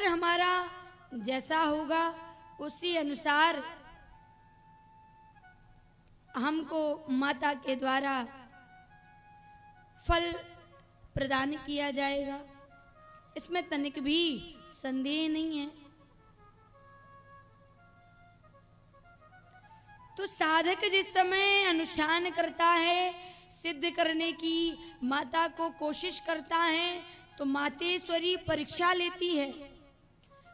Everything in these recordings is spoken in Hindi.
हमारा जैसा होगा उसी अनुसार हमको माता के द्वारा फल प्रदान किया जाएगा, इसमें तनिक भी संदेह नहीं है। तो साधक जिस समय अनुष्ठान करता है, सिद्ध करने की माता को कोशिश करता है, तो मातेश्वरी परीक्षा लेती है।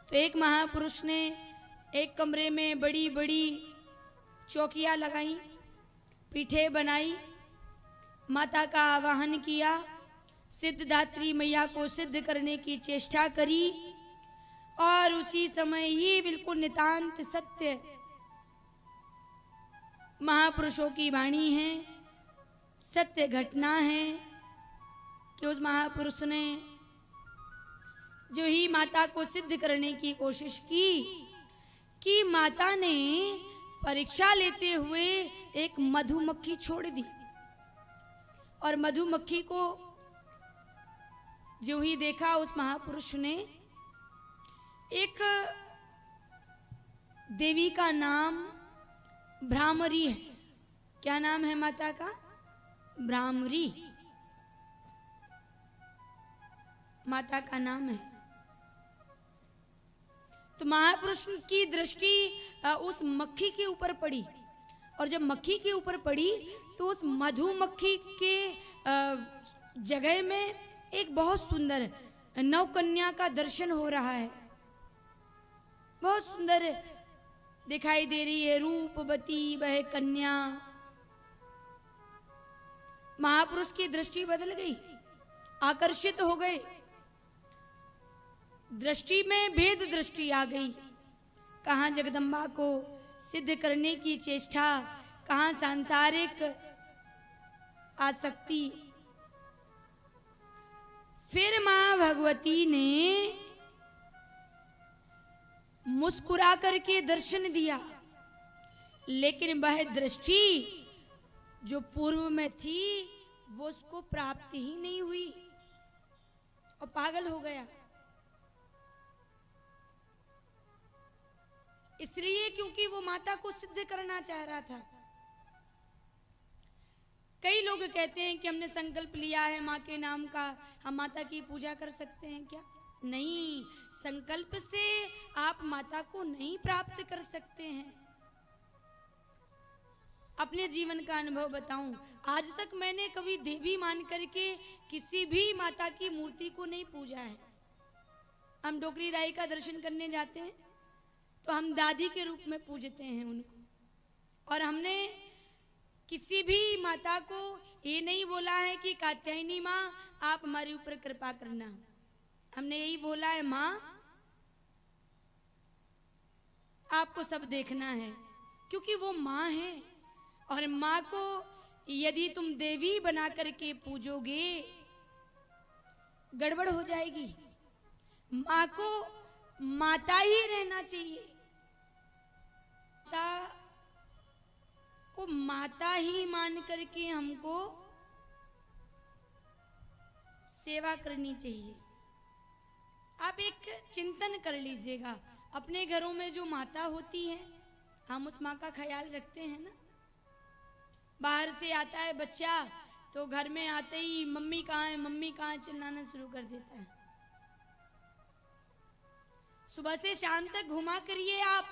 तो एक महापुरुष ने एक कमरे में बड़ी बड़ी चौकियां लगाई, पीठे बनाई, माता का आवाहन किया, सिद्धदात्री मैया को सिद्ध करने की चेष्टा करी। और उसी समय ये बिल्कुल नितांत सत्य महापुरुषों की वाणी है, सत्य घटना है कि उस महापुरुष ने जो ही माता को सिद्ध करने की कोशिश की कि माता ने परीक्षा लेते हुए एक मधुमक्खी छोड़ दी। और मधुमक्खी को जो ही देखा उस महापुरुष ने, एक देवी का नाम भ्रामरी है। क्या नाम है माता का? भ्रामरी माता का नाम है। तो महापुरुष की दृष्टि उस मक्खी के ऊपर पड़ी, और जब मक्खी के ऊपर पड़ी तो उस मधुमक्खी के जगह में एक बहुत सुंदर नवकन्या का दर्शन हो रहा है, बहुत सुंदर दिखाई दे रही है, रूपवती वह कन्या। महापुरुष की दृष्टि बदल गई, आकर्षित हो गए, दृष्टि में भेद दृष्टि आ गई। कहाँ जगदम्बा को सिद्ध करने की चेष्टा, कहाँ सांसारिक आसक्ति। फिर मां भगवती ने मुस्कुरा करके दर्शन दिया, लेकिन वह दृष्टि जो पूर्व में थी वो उसको प्राप्त ही नहीं हुई और पागल हो गया। इसलिए क्योंकि वो माता को सिद्ध करना चाह रहा था। कई लोग कहते हैं कि हमने संकल्प लिया है माँ के नाम का, हम माता की पूजा कर सकते हैं क्या? नहीं, संकल्प से आप माता को नहीं प्राप्त कर सकते हैं। अपने जीवन का अनुभव बताऊं, आज तक मैंने कभी देवी मान करके किसी भी माता की मूर्ति को नहीं पूजा है। हम डोकरी दाई का दर्शन करने जाते हैं तो हम दादी के रूप में पूजते हैं उनको, और हमने किसी भी माता को ये नहीं बोला है कि कात्यायनी माँ आप हमारे ऊपर कृपा करना। हमने यही बोला है माँ आपको सब देखना है, क्योंकि वो माँ है। और माँ को यदि तुम देवी बना करके पूजोगे गड़बड़ हो जाएगी। माँ को माता ही रहना चाहिए, माता को माता ही मान करके हमको सेवा करनी चाहिए। आप एक चिंतन कर लीजिएगा, अपने घरों में जो माता होती है हम उस माँ का ख्याल रखते हैं ना। बाहर से आता है बच्चा तो घर में आते ही मम्मी कहाँ है, मम्मी कहाँ है चिल्लाना शुरू कर देता है। सुबह से शाम तक घुमा करिए आप,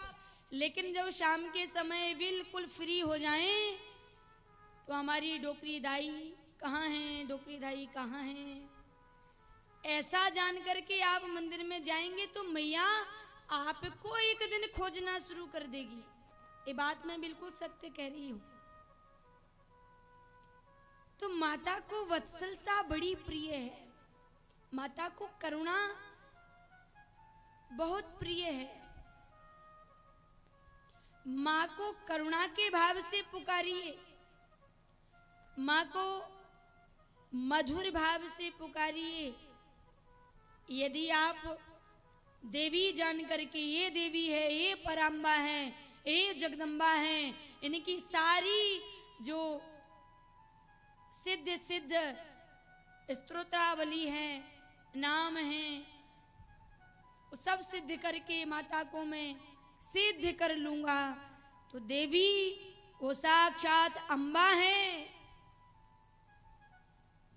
लेकिन जब शाम के समय बिल्कुल फ्री हो जाएं तो हमारी डोकरी दाई कहाँ है, डोकरी दाई कहाँ है, ऐसा जान करके आप मंदिर में जाएंगे तो मैया आपको एक दिन खोजना शुरू कर देगी। ये बात मैं बिल्कुल सत्य कह रही हूं। तो माता को वत्सलता बड़ी प्रिय है, माता को करुणा बहुत प्रिय है। माँ को करुणा के भाव से पुकारिए, माँ को मधुर भाव से पुकारिए। यदि आप देवी जान करके ये देवी है, ये पराम्बा है, ये जगदम्बा है, इनकी सारी जो सिद्ध सिद्ध स्तोत्रावली है, नाम है, वो सब सिद्ध करके माता को मैं सिद्ध कर लूंगा। तो देवी वो साक्षात अम्बा है,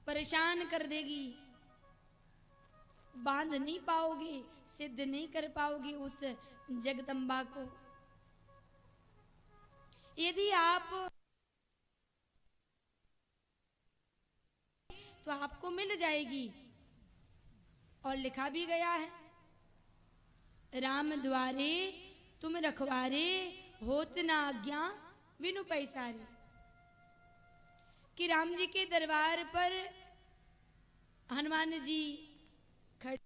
परेशान कर देगी, बांध नहीं पाओगे, सिद्ध नहीं कर पाओगे उस जगदम्बा को। यदि आप तो आपको मिल जाएगी। और लिखा भी गया है, राम द्वारे तुम रखवारे, होत ना आज्ञा विनु पैसारे। कि राम जी के दरबार पर हनुमान जी खड़े,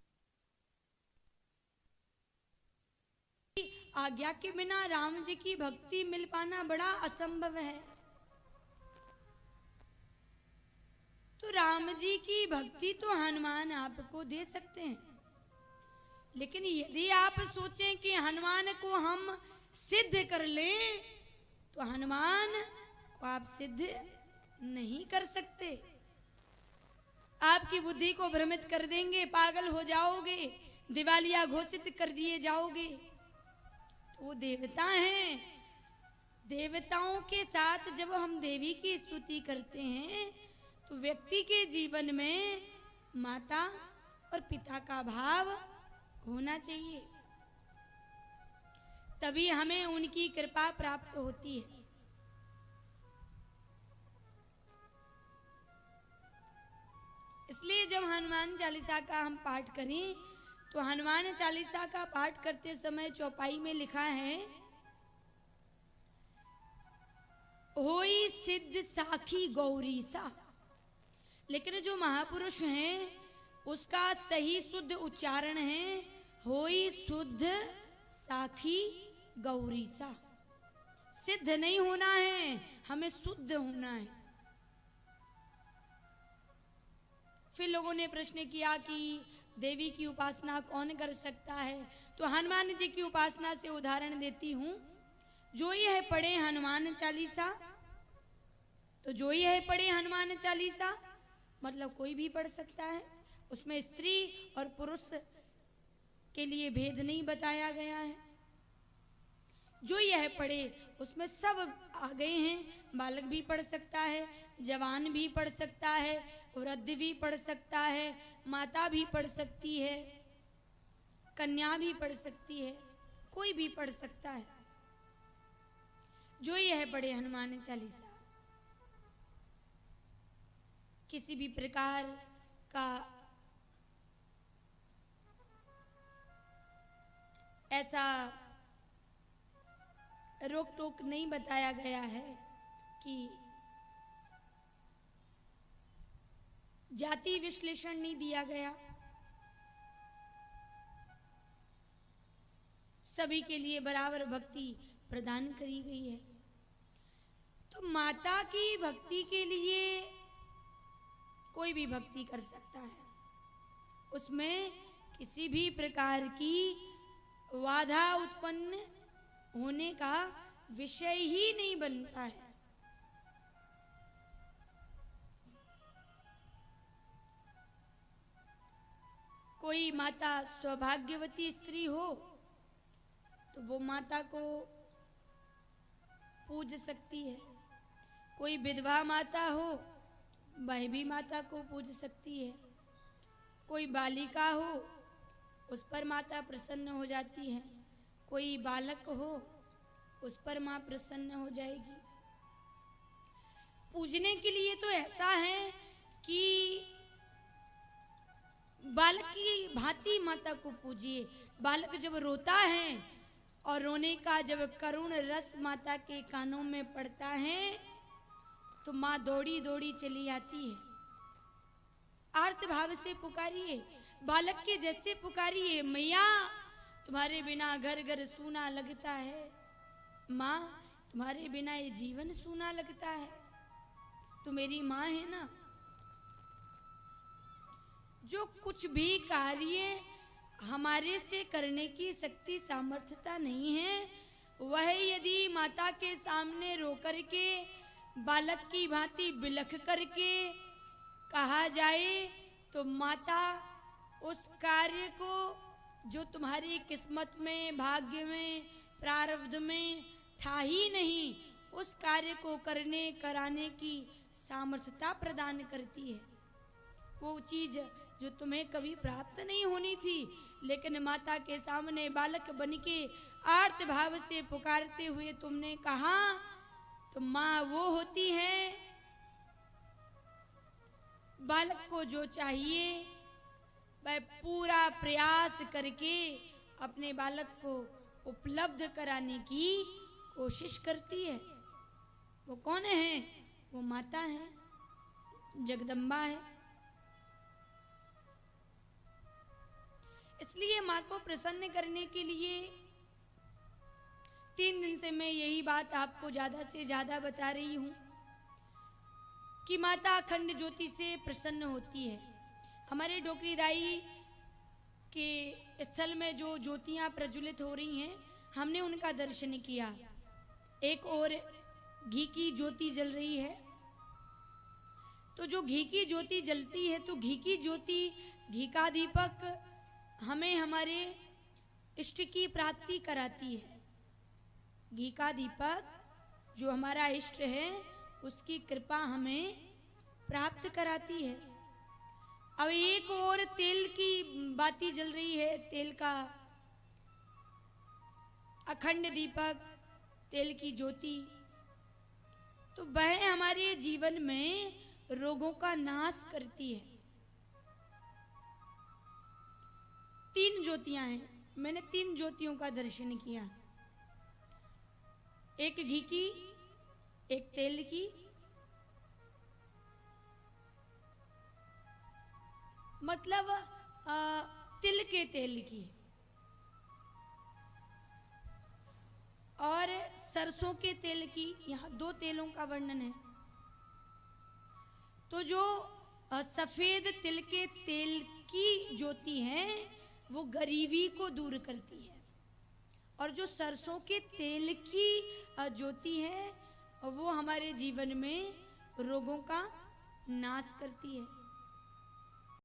आज्ञा के बिना राम जी की भक्ति मिल पाना बड़ा असंभव है। तो राम जी की भक्ति तो हनुमान आपको दे सकते हैं, लेकिन यदि आप सोचें कि हनुमान को हम सिद्ध कर लें, तो हनुमान को आप सिद्ध नहीं कर सकते। आपकी बुद्धि को भ्रमित कर देंगे, पागल हो जाओगे, दिवालिया घोषित कर दिए जाओगे। तो वो देवता हैं, देवताओं के साथ जब हम देवी की स्तुति करते हैं तो व्यक्ति के जीवन में माता और पिता का भाव होना चाहिए, तभी हमें उनकी कृपा प्राप्त होती है। इसलिए जब हनुमान चालीसा का हम पाठ करें तो हनुमान चालीसा का पाठ करते समय चौपाई में लिखा है, होई सिद्ध साखी गौरी सा। लेकिन जो महापुरुष हैं उसका सही शुद्ध उच्चारण है, होई शुद्ध साखी गौरी सा। सिद्ध नहीं होना है, हमें शुद्ध होना है। फिर लोगों ने प्रश्न किया कि देवी की उपासना कौन कर सकता है, तो हनुमान जी की उपासना से उदाहरण देती हूं। जो यह पढ़े हनुमान चालीसा, तो जो यह पढ़े हनुमान चालीसा मतलब कोई भी पढ़ सकता है, उसमें स्त्री और पुरुष के लिए भेद नहीं बताया गया है। जो यह पढ़े उसमें सब आ गए हैं, बालक भी पढ़ सकता है, जवान भी पढ़ सकता है, वृद्ध भी पढ़ सकता है, माता भी पढ़ सकती है, कन्या भी पढ़ सकती है, कोई भी पढ़ सकता है। जो यह पढ़े हनुमान चालीसा, किसी भी प्रकार का ऐसा रोक टोक नहीं बताया गया है कि जाति विश्लेषण नहीं दिया गया, सभी के लिए बराबर भक्ति प्रदान करी गई है। तो माता की भक्ति के लिए कोई भी भक्ति कर सकता है, उसमें किसी भी प्रकार की बाधा उत्पन्न होने का विषय ही नहीं बनता है। कोई माता सौभाग्यवती स्त्री हो तो वो माता को पूज सकती है, कोई विधवा माता हो वह भी माता को पूज सकती है, कोई बालिका हो उस पर माता प्रसन्न हो जाती है, कोई बालक हो उस पर माँ प्रसन्न हो जाएगी। पूजने के लिए तो ऐसा है कि बालक की भांति माता को पूजिए। बालक जब रोता है और रोने का जब करुण रस माता के कानों में पड़ता है तो माँ दौड़ी दौड़ी चली आती है। आर्त भाव से पुकारिए, बालक के जैसे पुकारिए, मैया तुम्हारे बिना घर घर सूना लगता है, माँ तुम्हारे बिना ये जीवन सूना लगता है, तू मेरी माँ है ना। जो कुछ भी कार्य हमारे से करने की शक्ति सामर्थ्यता नहीं है, वह यदि माता के सामने रो करके बालक की भांति बिलख करके कहा जाए तो माता उस कार्य को जो तुम्हारी किस्मत में, भाग्य में, प्रारब्ध में था ही नहीं, उस कार्य को करने कराने की सामर्थ्यता प्रदान करती है। वो चीज जो तुम्हें कभी प्राप्त नहीं होनी थी, लेकिन माता के सामने बालक बनके आर्त भाव से पुकारते हुए तुमने कहा, तो माँ वो होती है, बालक को जो चाहिए वह पूरा प्रयास करके अपने बालक को उपलब्ध कराने की कोशिश करती है। वो कौन है? वो माता है, जगदम्बा है। इसलिए माँ को प्रसन्न करने के लिए 3 दिन से मैं यही बात आपको ज्यादा से ज्यादा बता रही हूं कि माता अखंड ज्योति से प्रसन्न होती है। हमारे डोकरीदाई के स्थल में जो ज्योतियां प्रज्वलित हो रही हैं, हमने उनका दर्शन किया। एक और घी की ज्योति जल रही है। तो जो घी की ज्योति जलती है, तो घी की ज्योति, घी का दीपक हमें हमारे इष्ट की प्राप्ति कराती है। घी का दीपक जो हमारा इष्ट है, उसकी कृपा हमें प्राप्त कराती है। अब एक और तेल की बाती जल रही है, तेल का अखंड दीपक, तेल की ज्योति, तो वह हमारे जीवन में रोगों का नाश करती है। 3 ज्योतियां हैं, मैंने 3 ज्योतियों का दर्शन किया। एक घी की, एक तेल की, मतलब तिल के तेल की, और सरसों के तेल की। यहाँ 2 तेलों का वर्णन है। तो जो सफेद तिल के तेल की ज्योति है, वो गरीबी को दूर करती है, और जो सरसों के तेल की ज्योति है, वो हमारे जीवन में रोगों का नाश करती है।